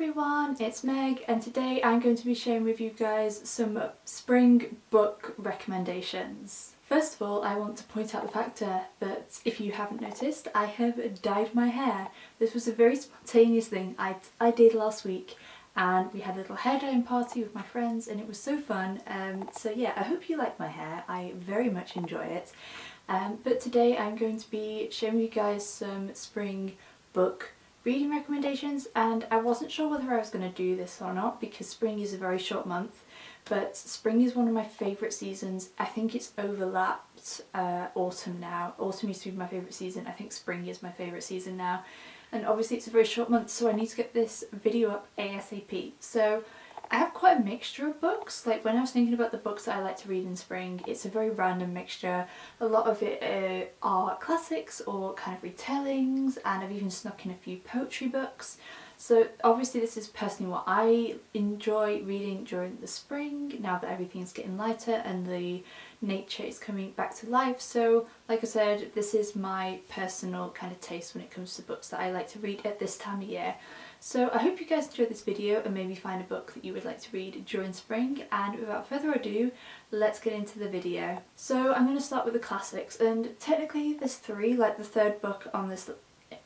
everyone, it's Meg and today I'm going to be sharing with you guys some spring book recommendations. First of all, I want to point out the fact that if you haven't noticed, I have dyed my hair. This was a very spontaneous thing I did last week, and we had a little hair dyeing party with my friends and it was so fun. So yeah, I hope you like my hair. I very much enjoy it. But today I'm going to be showing you guys some spring book reading recommendations, and I wasn't sure whether I was going to do this or not because spring is a very short month, but spring is one of my favourite seasons. I think it's overlapped autumn now. Autumn used to be my favourite season. I think spring is my favourite season now, and obviously it's a very short month, so I need to get this video up ASAP. So I have quite a mixture of books. Like when I was thinking about the books that I like to read in spring, it's a very random mixture. A lot of it are classics or kind of retellings, and I've even snuck in a few poetry books. So obviously this is personally what I enjoy reading during the spring, now that everything's getting lighter and the nature is coming back to life. So like I said, this is my personal kind of taste when it comes to books that I like to read at this time of year. So I hope you guys enjoyed this video and maybe find a book that you would like to read during spring, and without further ado, let's get into the video. So I'm going to start with the classics, and technically there's three. Like the third book on this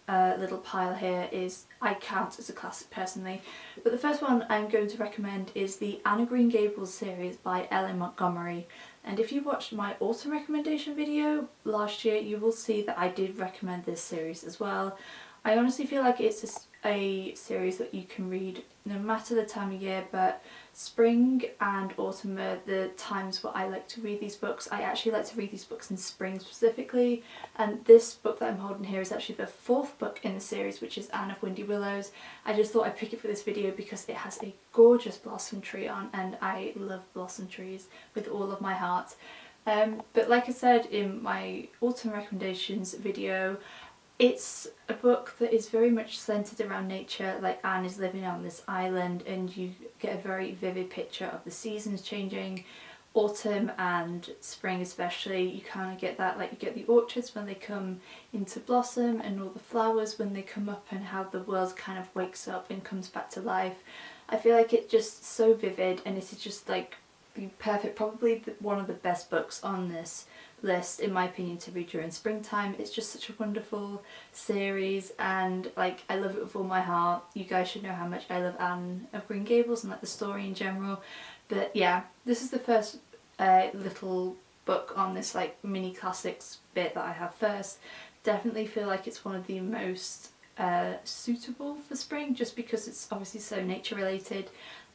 little pile here is, I count as a classic personally, but the first one I'm going to recommend is the Anne of Green Gables series by L.M. Montgomery. And if you watched my autumn recommendation video last year, you will see that I did recommend this series as well. I honestly feel like it's a series that you can read no matter the time of year, but spring and autumn are the times where I like to read these books. I actually like to read these books in spring specifically, and this book that I'm holding here is actually the fourth book in the series, which is Anne of Windy Willows. I just thought I'd pick it for this video because it has a gorgeous blossom tree on, and I love blossom trees with all of my heart. But like I said in my autumn recommendations video, it's a book that is very much centred around nature. Like Anne is living on this island and you get a very vivid picture of the seasons changing. Autumn and spring especially, you kind of get that, like you get the orchards when they come into blossom and all the flowers when they come up, and how the world kind of wakes up and comes back to life. I feel like it's just so vivid, and it is just like the perfect, probably one of the best books on this list in my opinion to read during springtime. It's just such a wonderful series, and like I love it with all my heart. You guys should know how much I love Anne of Green Gables and like the story in general. But yeah, this is the first little book on this like mini classics bit that I have first. Definitely feel like it's one of the most suitable for spring, just because it's obviously so nature related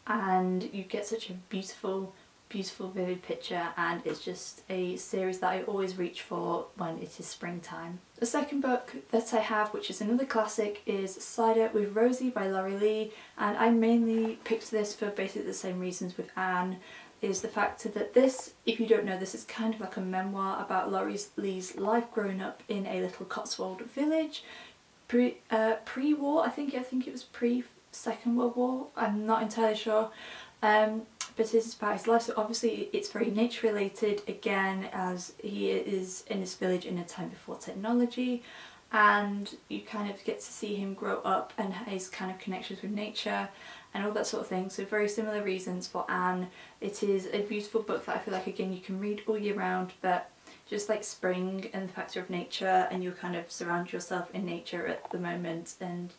and you get such a beautiful vivid picture, and it's just a series that I always reach for when it is springtime. The second book that I have, which is another classic, is Cider with Rosie by Laurie Lee, and I mainly picked this for basically the same reasons with Anne, is the fact that this, if you don't know, this is kind of like a memoir about Laurie Lee's life growing up in a little Cotswold village pre-war. I think it was pre-Second World War, I'm not entirely sure. But it is about his life, so obviously it's very nature related again, as he is in this village in a time before technology, and you kind of get to see him grow up and his kind of connections with nature and all that sort of thing. So very similar reasons for Anne. It is a beautiful book that I feel like again you can read all year round, but just like spring and the factor of nature, and you kind of surround yourself in nature at the moment and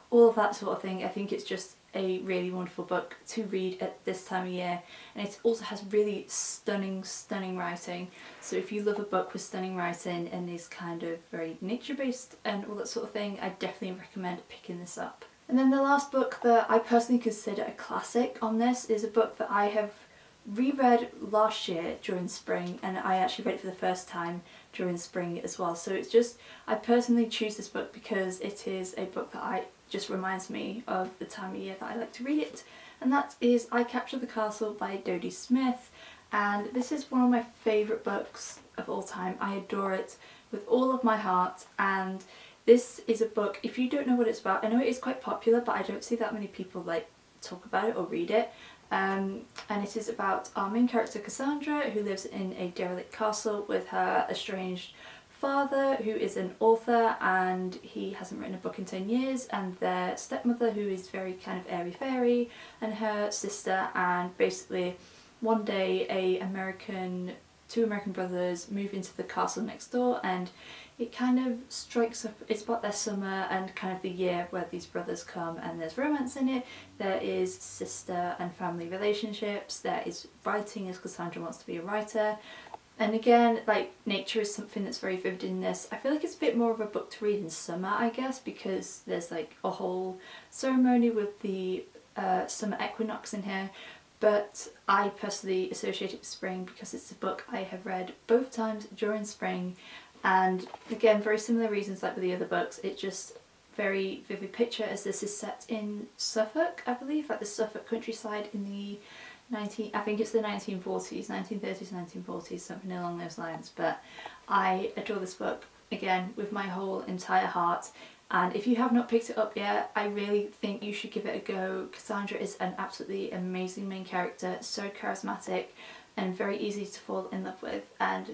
all of that sort of thing. I think it's just a really wonderful book to read at this time of year, and it also has really stunning writing. So if you love a book with stunning writing and is kind of very nature based and all that sort of thing, I definitely recommend picking this up. And then the last book that I personally consider a classic on this is a book that I have reread last year during spring, and I actually read it for the first time during spring as well. So it's just, I personally choose this book because it is a book that just reminds me of the time of year that I like to read it, and that is I Captured the Castle by Dodie Smith. And this is one of my favourite books of all time. I adore it with all of my heart, and this is a book, if you don't know what it's about, I know it is quite popular but I don't see that many people like talk about it or read it. And it is about our main character Cassandra, who lives in a derelict castle with her estranged father who is an author and he hasn't written a book in 10 years, and their stepmother who is very kind of airy-fairy, and her sister, and basically one day two American brothers move into the castle next door, and it kind of strikes up, it's about their summer and kind of the year where these brothers come, and there's romance in it, there is sister and family relationships, there is writing as Cassandra wants to be a writer, and again, like, nature is something that's very vivid in this. I feel like it's a bit more of a book to read in summer, I guess, because there's like a whole ceremony with the summer equinox in here, but I personally associate it with spring because it's a book I have read both times during spring. And again, very similar reasons like with the other books, it's just very vivid picture, as this is set in Suffolk, I believe, like the Suffolk countryside in the I think it's the 1940s, 1930s, 1940s, something along those lines. But I adore this book, again, with my whole entire heart. And if you have not picked it up yet, I really think you should give it a go. Cassandra is an absolutely amazing main character, so charismatic and very easy to fall in love with, and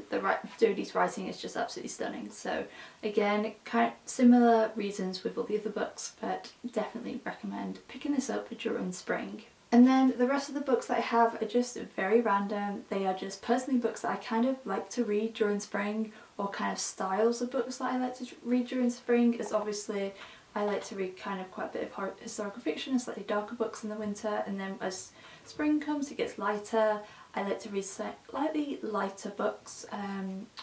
Jodie's writing is just absolutely stunning. So again, kind of similar reasons with all the other books, but definitely recommend picking this up during spring. And then the rest of the books that I have are just very random. They are just personally books that I kind of like to read during spring, or kind of styles of books that I like to read during spring, as obviously I like to read kind of quite a bit of historical fiction and slightly darker books in the winter, and then as spring comes it gets lighter. I like to read slightly lighter books,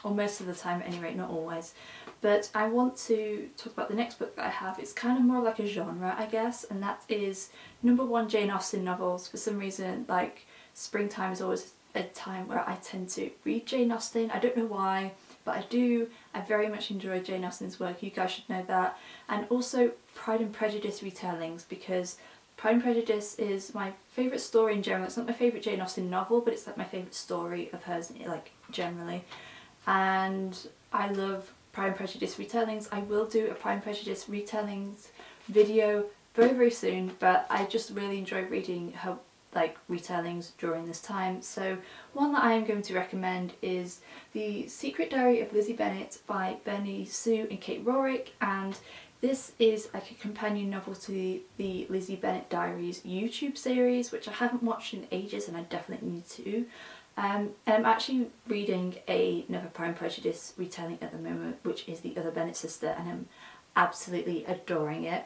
or most of the time at any rate, not always. But I want to talk about the next book that I have. It's kind of more like a genre, I guess, and that is #1 Jane Austen novels. For some reason, like, springtime is always a time where I tend to read Jane Austen. I don't know why, but I do. I very much enjoy Jane Austen's work, you guys should know that. And also Pride and Prejudice retellings, because Pride and Prejudice is my favourite story in general. It's not my favourite Jane Austen novel, but it's like my favourite story of hers, like, generally. And I love Pride and Prejudice retellings. I will do a Pride and Prejudice retellings video very, very soon, but I just really enjoy reading her like retellings during this time. So one that I am going to recommend is The Secret Diary of Lizzie Bennet by Bernie Sue and Kate Rorick, and this is like a companion novel to the Lizzie Bennet Diaries YouTube series, which I haven't watched in ages and I definitely need to. And I'm actually reading another Pride and Prejudice retelling at the moment, which is The Other Bennet Sister, and I'm absolutely adoring it.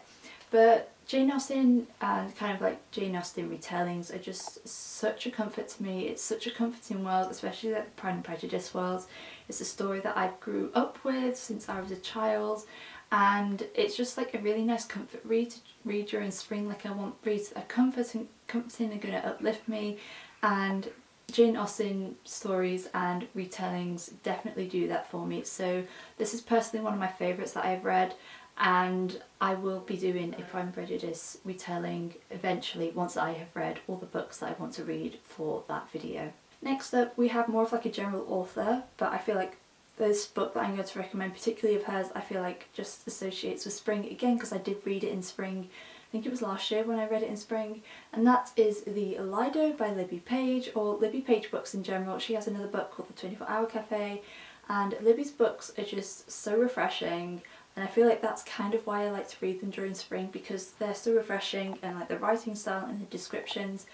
But Jane Austen and kind of like Jane Austen retellings are just such a comfort to me. It's such a comforting world, especially like the Pride and Prejudice world. It's a story that I grew up with since I was a child, and it's just like a really nice comfort read to read during spring. Like, I want reads that are comforting and going to uplift me, and Jane Austen stories and retellings definitely do that for me. So this is personally one of my favourites that I've read, and I will be doing a Pride and Prejudice retelling eventually once I have read all the books that I want to read for that video. Next up, we have more of like a general author, but I feel like this book that I'm going to recommend, particularly of hers, I feel like just associates with spring again, because I did read it in spring. I think it was last year when I read it in spring, and that is The Lido by Libby Page, or Libby Page books in general. She has another book called The 24-Hour Cafe, and Libby's books are just so refreshing, and I feel like that's kind of why I like to read them during spring, because they're so refreshing, and like the writing style and the descriptions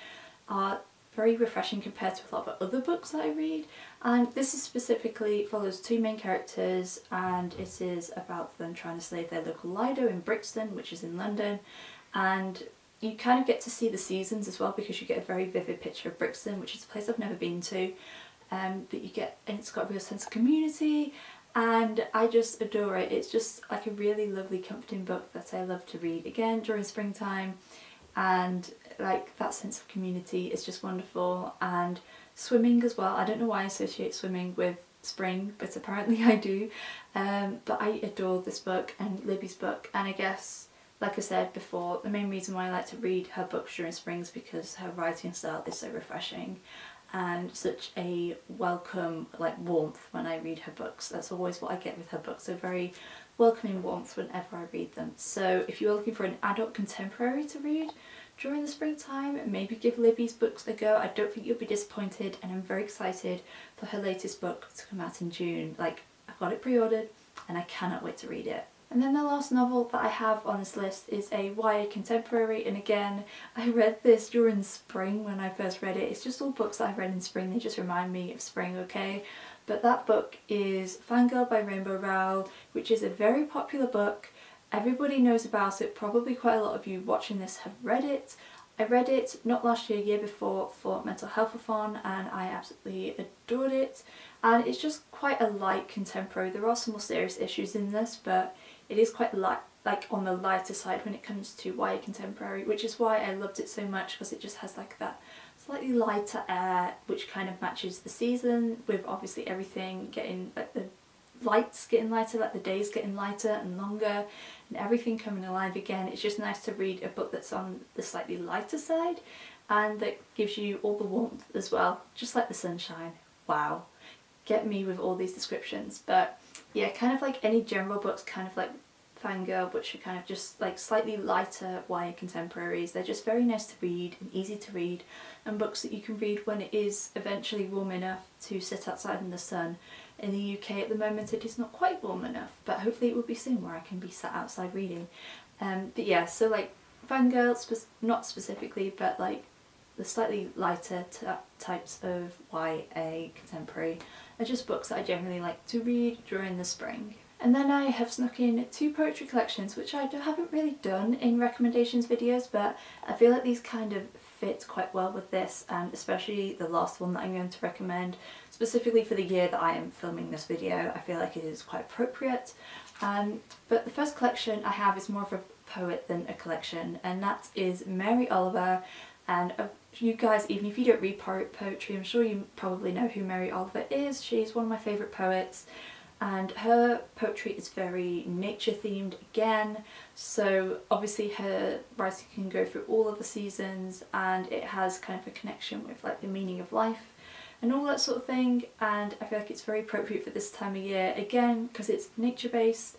are very refreshing compared to a lot of other books that I read. And this is specifically follows two main characters, and it is about them trying to save their local Lido in Brixton, which is in London. And you kind of get to see the seasons as well, because you get a very vivid picture of Brixton, which is a place I've never been to. But you get, and it's got a real sense of community, and I just adore it. It's just like a really lovely, comforting book that I love to read again during springtime, and like that sense of community is just wonderful. And swimming as well. I don't know why I associate swimming with spring, but apparently I do. But I adore this book and Libby's book, and I guess, like I said before, the main reason why I like to read her books during spring is because her writing style is so refreshing and such a welcome, like, warmth when I read her books. That's always what I get with her books, so very welcoming warmth whenever I read them. So if you're looking for an adult contemporary to read during the springtime, maybe give Libby's books a go. I don't think you'll be disappointed, and I'm very excited for her latest book to come out in June, like I've got it pre-ordered and I cannot wait to read it. And then the last novel that I have on this list is a YA contemporary, and again, I read this during spring when I first read it. It's just all books that I've read in spring, they just remind me of spring, okay? But that book is Fangirl by Rainbow Rowell, which is a very popular book. Everybody knows about it, probably quite a lot of you watching this have read it. I read it not last year, year before for Mental Health-a-thon, and I absolutely adored it. And it's just quite a light contemporary. There are some more serious issues in this, but it is quite light, like on the lighter side when it comes to YA contemporary, which is why I loved it so much, because it just has like that slightly lighter air which kind of matches the season, with obviously everything getting, like the lights getting lighter, like the days getting lighter and longer and everything coming alive again. It's just nice to read a book that's on the slightly lighter side and that gives you all the warmth as well, just like the sunshine. Wow, get me with all these descriptions. But yeah, kind of like any general books, kind of like Fangirl, which are kind of just like slightly lighter YA contemporaries. They're just very nice to read and easy to read, and books that you can read when it is eventually warm enough to sit outside in the sun. In the UK at the moment it is not quite warm enough, but hopefully it will be soon where I can be sat outside reading. But yeah, so like Fangirl, not specifically, but like the slightly lighter types of YA contemporary are just books that I generally like to read during the spring. And then I have snuck in 2 poetry collections, which I haven't really done in recommendations videos, but I feel like these kind of fit quite well with this, and especially the last one that I'm going to recommend, specifically for the year that I am filming this video. I feel like it is quite appropriate. But the first collection I have is more of a poet than a collection, and that is Mary Oliver. And you guys, even if you don't read poetry, I'm sure you probably know who Mary Oliver is. She's one of my favourite poets, and her poetry is very nature themed again, so obviously her writing can go through all of the seasons, and it has kind of a connection with like the meaning of life and all that sort of thing, and I feel like it's very appropriate for this time of year again because it's nature based.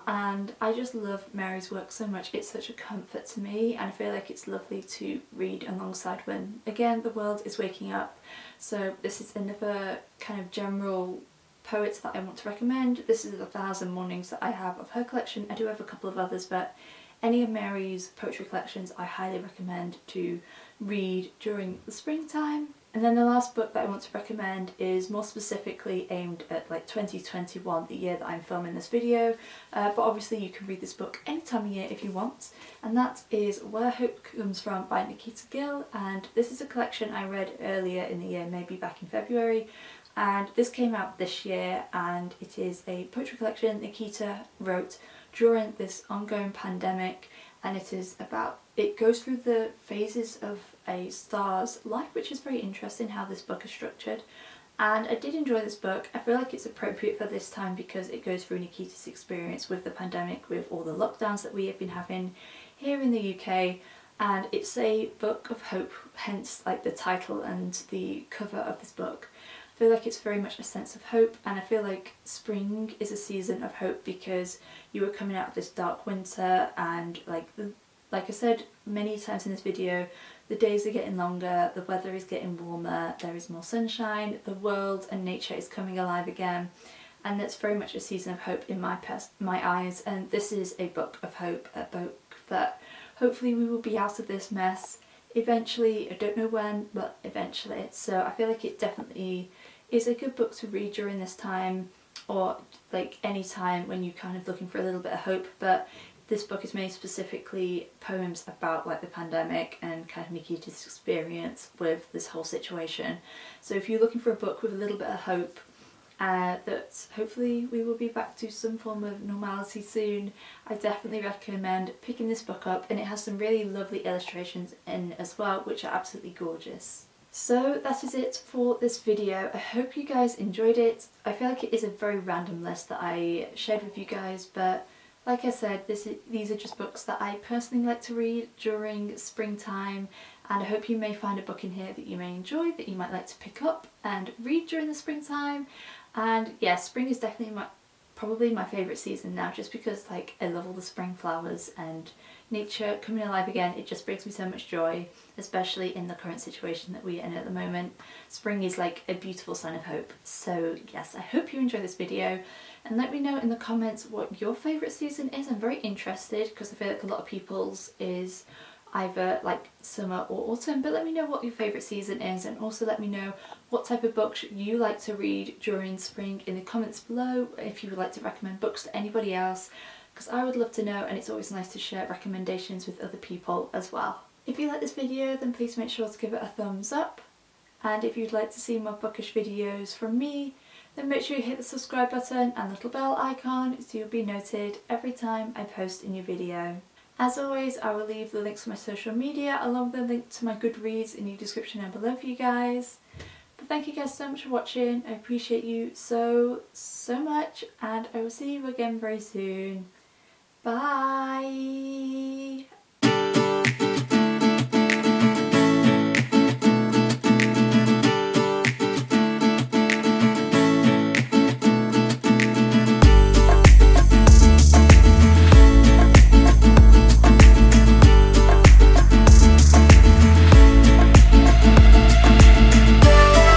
And I just love Mary's work so much. It's such a comfort to me, and I feel like it's lovely to read alongside when, again, the world is waking up. So this is another kind of general poets that I want to recommend. This is 1,000 Mornings that I have of her collection. I do have a couple of others, but any of Mary's poetry collections I highly recommend to read during the springtime. And then the last book that I want to recommend is more specifically aimed at like 2021, the year that I'm filming this video, but obviously you can read this book any time of year if you want, and that is Where Hope Comes From by Nikita Gill. And this is a collection I read earlier in the year, maybe back in February, and this came out this year, and it is a poetry collection Nikita wrote during this ongoing pandemic, and it goes through the phases of a star's life, which is very interesting how this book is structured. And I did enjoy this book. I feel like it's appropriate for this time because it goes through Nikita's experience with the pandemic, with all the lockdowns that we have been having here in the UK, and it's a book of hope, hence like the title and the cover of this book. I feel like it's very much a sense of hope, and I feel like spring is a season of hope because you are coming out of this dark winter, and like I said many times in this video, the days are getting longer, the weather is getting warmer, there is more sunshine, the world and nature is coming alive again, and that's very much a season of hope in my eyes. And this is a book of hope, a book that hopefully we will be out of this mess eventually. I don't know when, but eventually. So I feel like it definitely is a good book to read during this time, or like any time when you're kind of looking for a little bit of hope. But this book is made specifically poems about like the pandemic and kind of Nikita's experience with this whole situation. So if you're looking for a book with a little bit of hope, that hopefully we will be back to some form of normality soon, I definitely recommend picking this book up, and it has some really lovely illustrations in as well, which are absolutely gorgeous. So that is it for this video. I hope you guys enjoyed it. I feel like it is a very random list that I shared with you guys, but like I said, these are just books that I personally like to read during springtime, and I hope you may find a book in here that you may enjoy, that you might like to pick up and read during the springtime. And yeah, spring is definitely probably my favourite season now, just because like I love all the spring flowers, and nature coming alive again, it just brings me so much joy, especially in the current situation that we're in at the moment. Spring is like a beautiful sign of hope. So yes, I hope you enjoy this video, and let me know in the comments what your favourite season is. I'm very interested because I feel like a lot of people's is either like summer or autumn, but let me know what your favourite season is, and also let me know what type of books you like to read during spring in the comments below, if you would like to recommend books to anybody else, because I would love to know, and it's always nice to share recommendations with other people as well. If you like this video, then please make sure to give it a thumbs up, and if you'd like to see more bookish videos from me, then make sure you hit the subscribe button and little bell icon so you'll be noted every time I post a new video. As always, I will leave the links to my social media along with the link to my Goodreads in the description down below for you guys. But thank you guys so much for watching. I appreciate you so much, and I will see you again very soon. Bye!